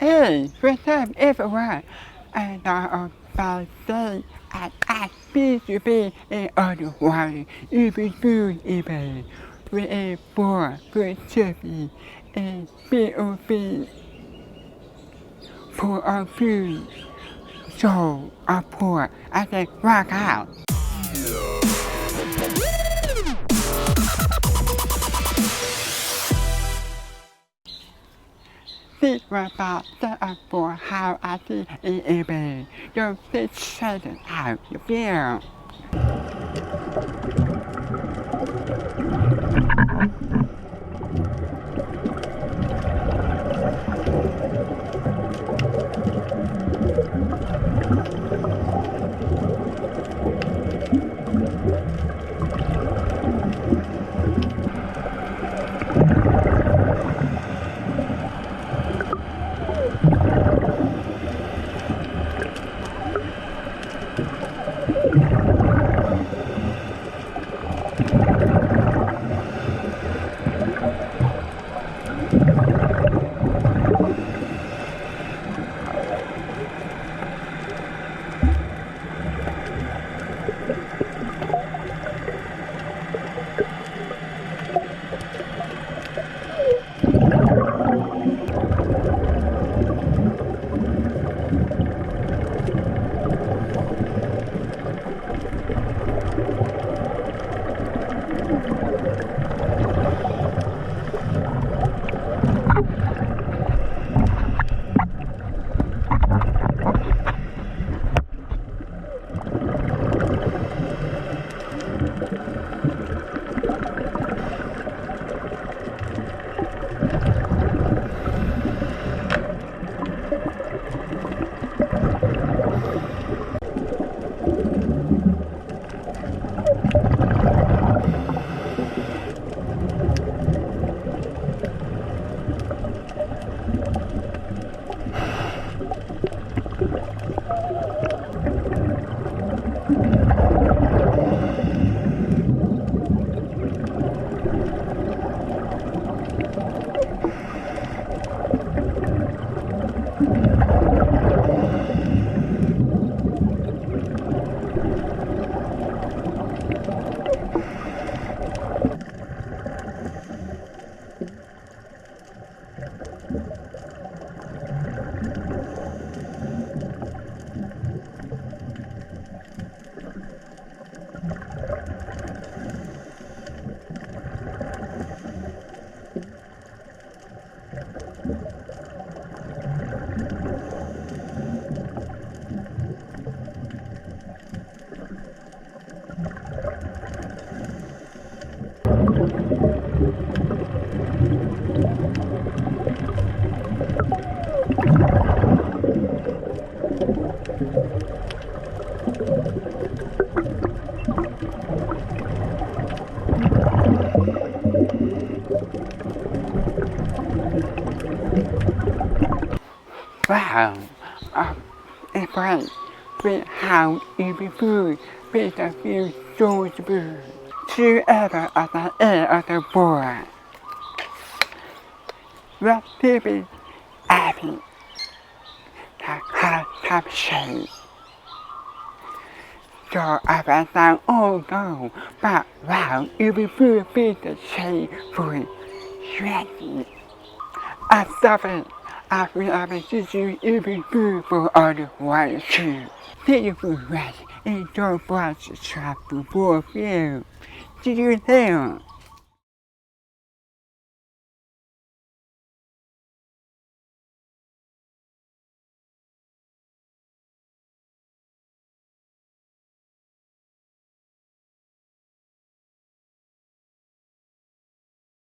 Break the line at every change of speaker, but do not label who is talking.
Hey, what's up everyone? And on Thursday at B2B in underwater food event with a board for Selfie and POV for our food. So I pour as I rock out. This was about set up for how I see in eBay. So let's check it out. Yeah. Wow, it's great with how easy food with a few soul spoons. Two ever at the end of the board. What people happy to have shade. So I went down all go, but wow, easy food with the shade for sweaty. I suffered. I feel I'm a tissue even food for underwater too. Thank you for watching and don't watch the trap before you. See you there.